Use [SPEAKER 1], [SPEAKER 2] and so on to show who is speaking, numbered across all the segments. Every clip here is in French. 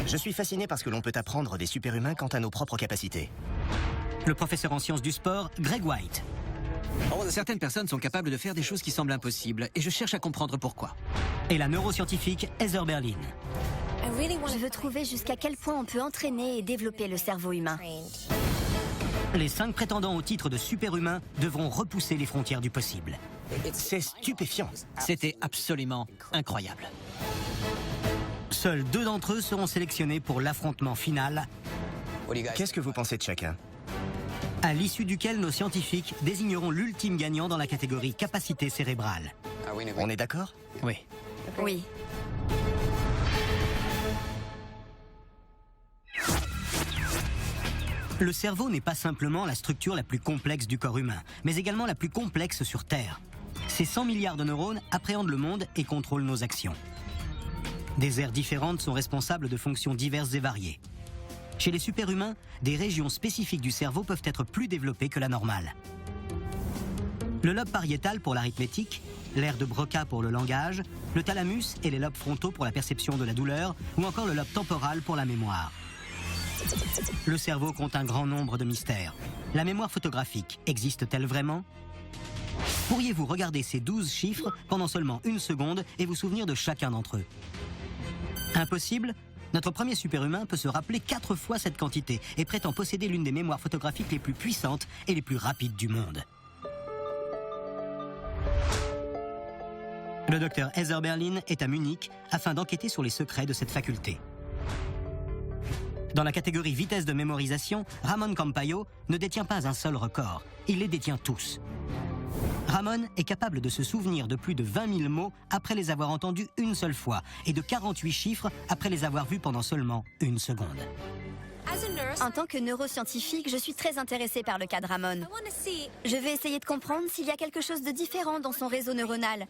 [SPEAKER 1] Je suis fasciné par ce que l'on peut apprendre des super-humains quant à nos propres capacités.
[SPEAKER 2] Le professeur en sciences du sport, Greg White.
[SPEAKER 3] Certaines personnes sont capables de faire des choses qui semblent impossibles, et je cherche à comprendre pourquoi.
[SPEAKER 2] Et la neuroscientifique Heather Berlin.
[SPEAKER 4] Je veux trouver jusqu'à quel point on peut entraîner et développer le cerveau humain.
[SPEAKER 2] Les 5 prétendants au titre de super-humains devront repousser les frontières du possible.
[SPEAKER 1] C'est stupéfiant.
[SPEAKER 3] C'était absolument incroyable.
[SPEAKER 2] Seuls 2 d'entre eux seront sélectionnés pour l'affrontement final,
[SPEAKER 1] Qu'est-ce que vous pensez de chacun?
[SPEAKER 2] à l'issue duquel nos scientifiques désigneront l'ultime gagnant dans la catégorie capacité cérébrale.
[SPEAKER 1] On est d'accord?
[SPEAKER 3] Oui.
[SPEAKER 4] Oui.
[SPEAKER 2] Le cerveau n'est pas simplement la structure la plus complexe du corps humain, mais également la plus complexe sur Terre. Ces 100 milliards de neurones appréhendent le monde et contrôlent nos actions. Des aires différentes sont responsables de fonctions diverses et variées. Chez les super-humains, des régions spécifiques du cerveau peuvent être plus développées que la normale. Le lobe pariétal pour l'arithmétique, l'aire de Broca pour le langage, le thalamus et les lobes frontaux pour la perception de la douleur, ou encore le lobe temporal pour la mémoire. Le cerveau compte un grand nombre de mystères. La mémoire photographique existe-t-elle vraiment? Pourriez-vous regarder ces 12 chiffres pendant seulement 1 seconde et vous souvenir de chacun d'entre eux? Impossible? Notre premier super-humain peut se rappeler 4 fois cette quantité et prétend posséder l'une des mémoires photographiques les plus puissantes et les plus rapides du monde. Le docteur Heather Berlin est à Munich afin d'enquêter sur les secrets de cette faculté. Dans la catégorie vitesse de mémorisation, Ramon Campayo ne détient pas un seul record, il les détient tous. Ramon est capable de se souvenir de plus de 20 000 mots après les avoir entendus une seule fois et de 48 chiffres après les avoir vus pendant seulement 1 seconde.
[SPEAKER 4] En tant que neuroscientifique, je suis très intéressée par le cas de Ramon. Je vais essayer de comprendre s'il y a quelque chose de différent dans son réseau neuronal,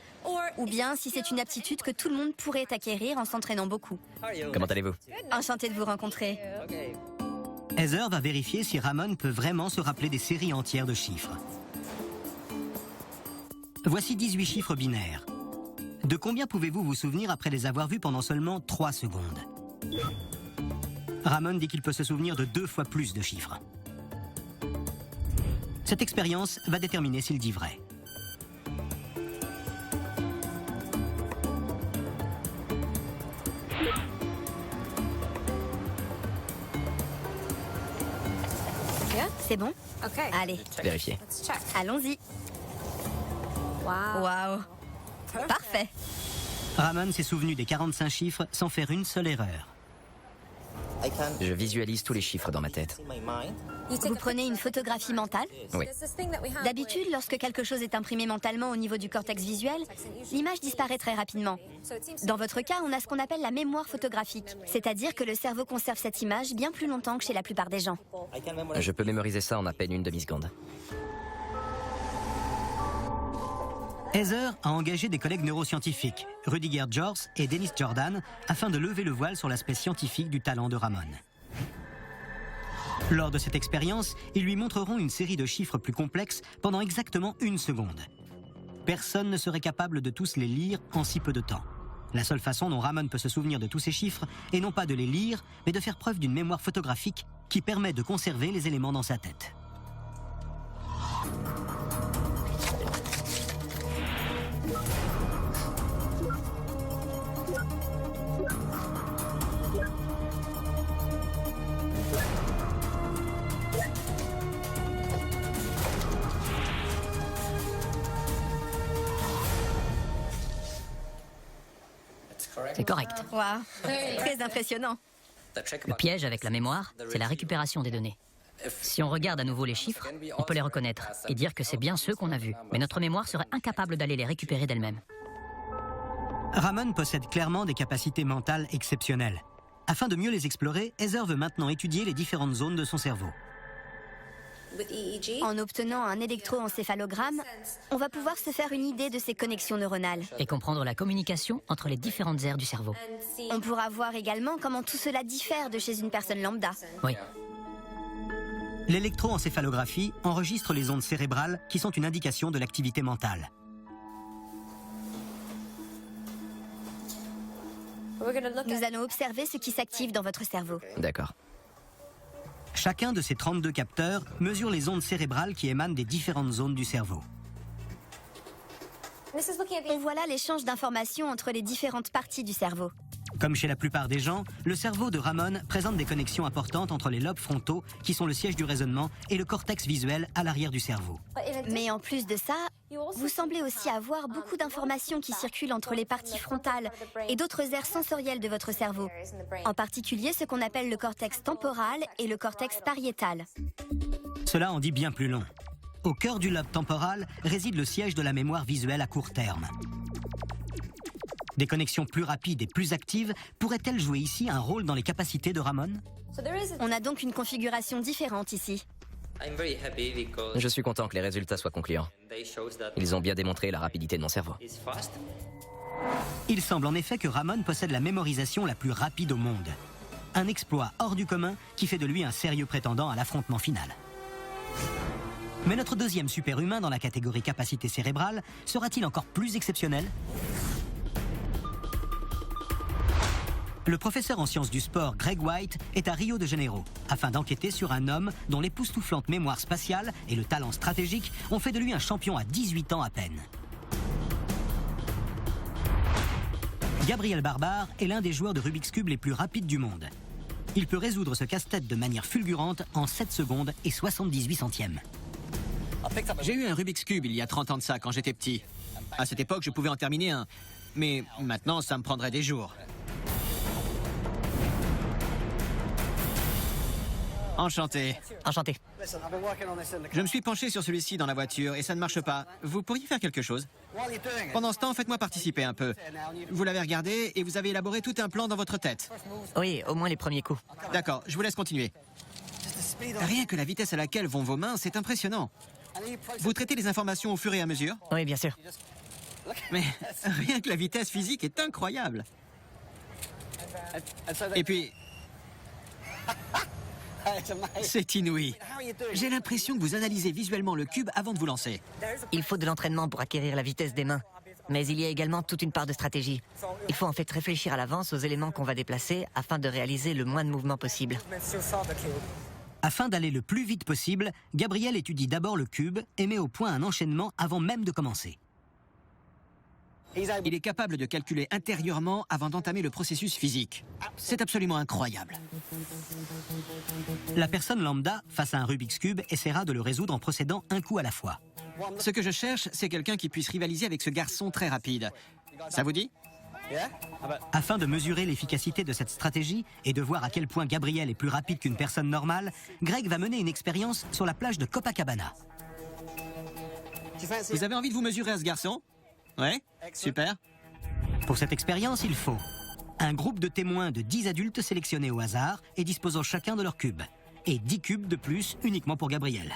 [SPEAKER 4] ou bien si c'est une aptitude que tout le monde pourrait acquérir en s'entraînant beaucoup.
[SPEAKER 5] Comment allez-vous?
[SPEAKER 4] Enchantée de vous rencontrer.
[SPEAKER 2] Heather va vérifier si Ramon peut vraiment se rappeler des séries entières de chiffres. Voici 18 chiffres binaires. De combien pouvez-vous vous souvenir après les avoir vus pendant seulement 3 secondes? Ramon dit qu'il peut se souvenir de 2 fois plus de chiffres. Cette expérience va déterminer s'il dit vrai.
[SPEAKER 4] C'est bon? Allez,
[SPEAKER 5] Vérifiez.
[SPEAKER 4] allons-y. Waouh. Parfait.
[SPEAKER 2] Ramon s'est souvenu des 45 chiffres sans faire une seule erreur.
[SPEAKER 5] Je visualise tous les chiffres dans ma tête.
[SPEAKER 4] Vous prenez une photographie mentale?
[SPEAKER 5] Oui.
[SPEAKER 4] D'habitude, lorsque quelque chose est imprimé mentalement au niveau du cortex visuel, l'image disparaît très rapidement. Dans votre cas, on a ce qu'on appelle la mémoire photographique, c'est-à-dire que le cerveau conserve cette image bien plus longtemps que chez la plupart des gens.
[SPEAKER 5] Je peux mémoriser ça en à peine 1 demi-seconde.
[SPEAKER 2] Heather a engagé des collègues neuroscientifiques, Rudiger Jors et Dennis Jordan, afin de lever le voile sur l'aspect scientifique du talent de Ramon. Lors de cette expérience, ils lui montreront une série de chiffres plus complexes pendant exactement 1 seconde. Personne ne serait capable de tous les lire en si peu de temps. La seule façon dont Ramon peut se souvenir de tous ces chiffres est non pas de les lire, mais de faire preuve d'une mémoire photographique qui permet de conserver les éléments dans sa tête.
[SPEAKER 6] C'est correct.
[SPEAKER 4] Waouh, très impressionnant.
[SPEAKER 6] Le piège avec la mémoire, c'est la récupération des données. Si on regarde à nouveau les chiffres, on peut les reconnaître et dire que c'est bien ceux qu'on a vus. Mais notre mémoire serait incapable d'aller les récupérer d'elle-même.
[SPEAKER 2] Ramon possède clairement des capacités mentales exceptionnelles. Afin de mieux les explorer, Heather veut maintenant étudier les différentes zones de son cerveau.
[SPEAKER 4] En obtenant un électroencéphalogramme, on va pouvoir se faire une idée de ces connexions neuronales.
[SPEAKER 6] Et comprendre la communication entre les différentes aires du cerveau.
[SPEAKER 4] On pourra voir également comment tout cela diffère de chez une personne lambda.
[SPEAKER 6] Oui.
[SPEAKER 2] L'électroencéphalographie enregistre les ondes cérébrales qui sont une indication de l'activité mentale.
[SPEAKER 4] Nous allons observer ce qui s'active dans votre cerveau.
[SPEAKER 5] D'accord.
[SPEAKER 2] Chacun de ces 32 capteurs mesure les ondes cérébrales qui émanent des différentes zones du cerveau.
[SPEAKER 4] On voit là l'échange d'informations entre les différentes parties du cerveau.
[SPEAKER 2] Comme chez la plupart des gens, le cerveau de Ramon présente des connexions importantes entre les lobes frontaux, qui sont le siège du raisonnement, et le cortex visuel à l'arrière du cerveau.
[SPEAKER 4] Mais en plus de ça, vous semblez aussi avoir beaucoup d'informations qui circulent entre les parties frontales et d'autres aires sensorielles de votre cerveau. En particulier ce qu'on appelle le cortex temporal et le cortex pariétal.
[SPEAKER 2] Cela en dit bien plus long. Au cœur du lobe temporal réside le siège de la mémoire visuelle à court terme. Des connexions plus rapides et plus actives pourraient-elles jouer ici un rôle dans les capacités de Ramon?
[SPEAKER 4] On a donc une configuration différente ici.
[SPEAKER 5] Je suis content que les résultats soient concluants. Ils ont bien démontré la rapidité de mon cerveau.
[SPEAKER 2] Il semble en effet que Ramon possède la mémorisation la plus rapide au monde. Un exploit hors du commun qui fait de lui un sérieux prétendant à l'affrontement final. Mais notre deuxième super-humain dans la catégorie capacité cérébrale sera-t-il encore plus exceptionnel? Le professeur en sciences du sport Greg White est à Rio de Janeiro afin d'enquêter sur un homme dont l'époustouflante mémoire spatiale et le talent stratégique ont fait de lui un champion à 18 ans à peine. Gabriel Barbare est l'un des joueurs de Rubik's Cube les plus rapides du monde. Il peut résoudre ce casse-tête de manière fulgurante en 7 secondes et 78 centièmes.
[SPEAKER 3] J'ai eu un Rubik's Cube il y a 30 ans de ça, quand j'étais petit. À cette époque, je pouvais en terminer un. Mais maintenant, ça me prendrait des jours. Enchanté.
[SPEAKER 6] Enchanté.
[SPEAKER 3] Je me suis penché sur celui-ci dans la voiture et ça ne marche pas. Vous pourriez faire quelque chose? Pendant ce temps, faites-moi participer un peu. Vous l'avez regardé et vous avez élaboré tout un plan dans votre tête.
[SPEAKER 6] Oui, au moins les premiers coups.
[SPEAKER 3] D'accord, je vous laisse continuer. Rien que la vitesse à laquelle vont vos mains, c'est impressionnant. Vous traitez les informations au fur et à mesure?
[SPEAKER 6] Oui, bien sûr.
[SPEAKER 3] Mais rien que la vitesse physique est incroyable. Et puis... c'est inouï. J'ai l'impression que vous analysez visuellement le cube avant de vous lancer.
[SPEAKER 6] Il faut de l'entraînement pour acquérir la vitesse des mains. Mais il y a également toute une part de stratégie. Il faut en fait réfléchir à l'avance aux éléments qu'on va déplacer afin de réaliser le moins de mouvements possible.
[SPEAKER 2] Afin d'aller le plus vite possible, Gabriel étudie d'abord le cube et met au point un enchaînement avant même de commencer.
[SPEAKER 3] Il est capable de calculer intérieurement avant d'entamer le processus physique. C'est absolument incroyable.
[SPEAKER 2] La personne lambda, face à un Rubik's Cube, essaiera de le résoudre en procédant un coup à la fois.
[SPEAKER 3] Ce que je cherche, c'est quelqu'un qui puisse rivaliser avec ce garçon très rapide. Ça vous dit?
[SPEAKER 2] Afin de mesurer l'efficacité de cette stratégie et de voir à quel point Gabriel est plus rapide qu'une personne normale, Greg va mener une expérience sur la plage de Copacabana.
[SPEAKER 3] Vous avez envie de vous mesurer à ce garçon? Ouais, super.
[SPEAKER 2] Pour cette expérience, il faut un groupe de témoins de 10 adultes sélectionnés au hasard et disposant chacun de leur cube, et 10 cubes de plus uniquement pour Gabriel.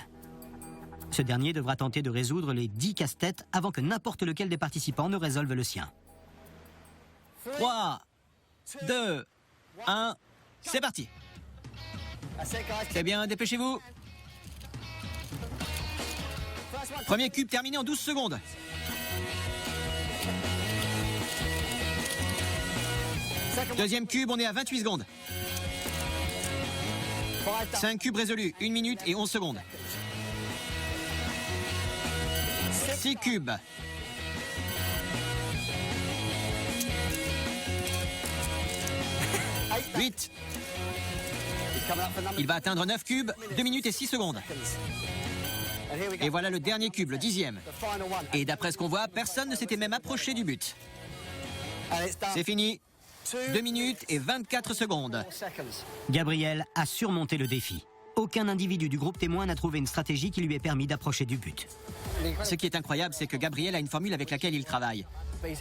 [SPEAKER 2] Ce dernier devra tenter de résoudre les 10 casse-têtes avant que n'importe lequel des participants ne résolve le sien.
[SPEAKER 3] 3, 2, 1, c'est parti. C'est bien, dépêchez-vous. Premier cube terminé en 12 secondes. Deuxième cube, on est à 28 secondes. 5 cubes résolus, 1 minute et 11 secondes. 6 cubes. 8. Il va atteindre 9 cubes, 2 minutes et 6 secondes. Et voilà le dernier cube, le 10e. Et d'après ce qu'on voit, personne ne s'était même approché du but. C'est fini. 2 minutes et 24 secondes.
[SPEAKER 2] Gabriel a surmonté le défi. Aucun individu du groupe témoin n'a trouvé une stratégie qui lui ait permis d'approcher du but.
[SPEAKER 3] Ce qui est incroyable, c'est que Gabriel a une formule avec laquelle il travaille.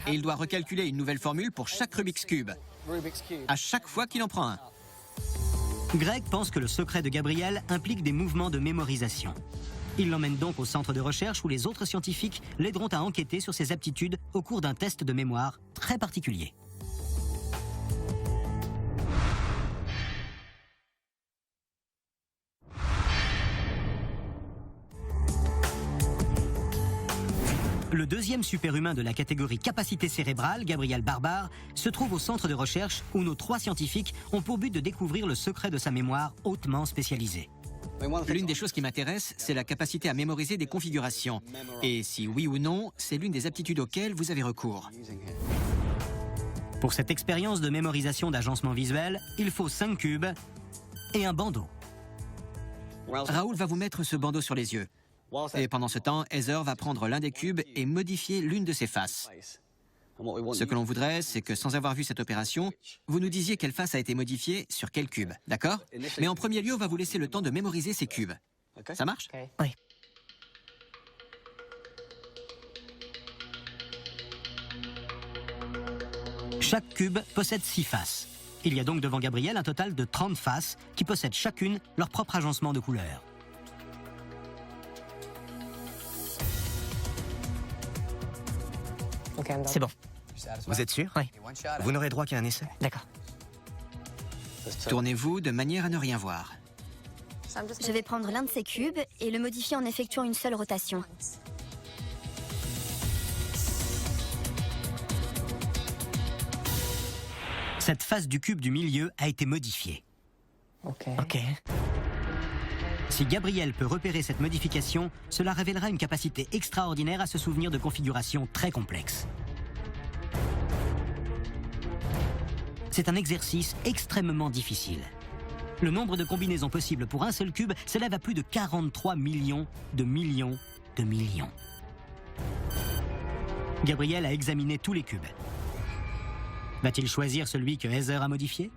[SPEAKER 3] Et il doit recalculer une nouvelle formule pour chaque Rubik's Cube. À chaque fois qu'il en prend un.
[SPEAKER 2] Greg pense que le secret de Gabriel implique des mouvements de mémorisation. Il l'emmène donc au centre de recherche où les autres scientifiques l'aideront à enquêter sur ses aptitudes au cours d'un test de mémoire très particulier. Le deuxième superhumain de la catégorie capacité cérébrale, Gabriel Barbare, se trouve au centre de recherche où nos 3 scientifiques ont pour but de découvrir le secret de sa mémoire hautement spécialisée.
[SPEAKER 3] L'une des choses qui m'intéresse, c'est la capacité à mémoriser des configurations. Et si oui ou non, c'est l'une des aptitudes auxquelles vous avez recours.
[SPEAKER 2] Pour cette expérience de mémorisation d'agencement visuel, il faut 5 cubes et un bandeau.
[SPEAKER 3] Raoul va vous mettre ce bandeau sur les yeux. Et pendant ce temps, Heather va prendre l'un des cubes et modifier l'une de ses faces. Ce que l'on voudrait, c'est que sans avoir vu cette opération, vous nous disiez quelle face a été modifiée sur quel cube, d'accord? Mais en premier lieu, on va vous laisser le temps de mémoriser ces cubes. Ça marche?
[SPEAKER 6] Oui.
[SPEAKER 2] Chaque cube possède 6 faces. Il y a donc devant Gabriel un total de 30 faces qui possèdent chacune leur propre agencement de couleurs.
[SPEAKER 6] C'est bon.
[SPEAKER 1] Vous êtes sûr?
[SPEAKER 6] Oui.
[SPEAKER 1] Vous n'aurez droit qu'à un essai.
[SPEAKER 6] D'accord.
[SPEAKER 3] Tournez-vous de manière à ne rien voir.
[SPEAKER 4] Je vais prendre l'un de ces cubes et le modifier en effectuant une seule rotation.
[SPEAKER 2] Cette face du cube du milieu a été modifiée.
[SPEAKER 6] Ok.
[SPEAKER 2] Si Gabriel peut repérer cette modification, cela révélera une capacité extraordinaire à se souvenir de configurations très complexes. C'est un exercice extrêmement difficile. Le nombre de combinaisons possibles pour un seul cube s'élève à plus de 43 millions de millions de millions. Gabriel a examiné tous les cubes. Va-t-il choisir celui que Heather a modifié?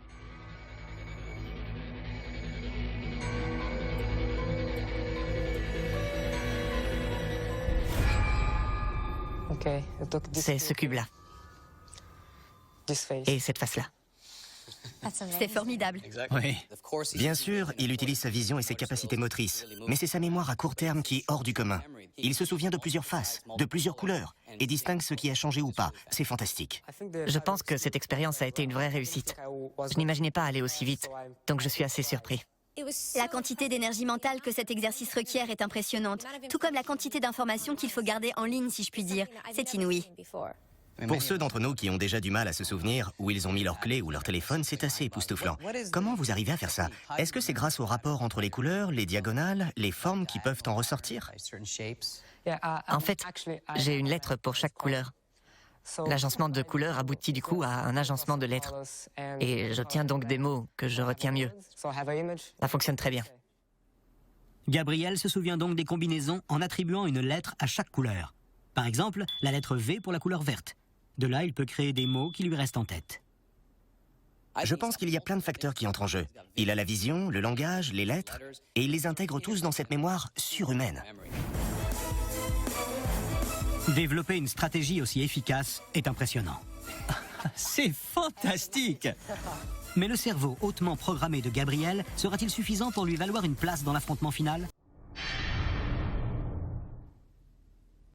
[SPEAKER 6] C'est ce cube-là. Et cette face-là.
[SPEAKER 4] C'est formidable.
[SPEAKER 3] Oui.
[SPEAKER 1] Bien sûr, il utilise sa vision et ses capacités motrices, mais c'est sa mémoire à court terme qui est hors du commun. Il se souvient de plusieurs faces, de plusieurs couleurs, et distingue ce qui a changé ou pas. C'est fantastique.
[SPEAKER 6] Je pense que cette expérience a été une vraie réussite. Je n'imaginais pas aller aussi vite, donc je suis assez surpris.
[SPEAKER 4] La quantité d'énergie mentale que cet exercice requiert est impressionnante, tout comme la quantité d'informations qu'il faut garder en ligne, si je puis dire. C'est inouï.
[SPEAKER 1] Pour ceux d'entre nous qui ont déjà du mal à se souvenir où ils ont mis leurs clés ou leur téléphone, c'est assez époustouflant. Comment vous arrivez à faire ça? Est-ce que c'est grâce au rapport entre les couleurs, les diagonales, les formes qui peuvent en ressortir?
[SPEAKER 6] En fait, j'ai une lettre pour chaque couleur. L'agencement de couleurs aboutit du coup à un agencement de lettres. Et j'obtiens donc des mots que je retiens mieux. Ça fonctionne très bien.
[SPEAKER 2] Gabriel se souvient donc des combinaisons en attribuant une lettre à chaque couleur. Par exemple, la lettre V pour la couleur verte. De là, il peut créer des mots qui lui restent en tête.
[SPEAKER 1] Je pense qu'il y a plein de facteurs qui entrent en jeu. Il a la vision, le langage, les lettres, et il les intègre tous dans cette mémoire surhumaine.
[SPEAKER 2] Développer une stratégie aussi efficace est impressionnant.
[SPEAKER 3] C'est fantastique!
[SPEAKER 2] Mais le cerveau hautement programmé de Gabriel sera-t-il suffisant pour lui valoir une place dans l'affrontement final?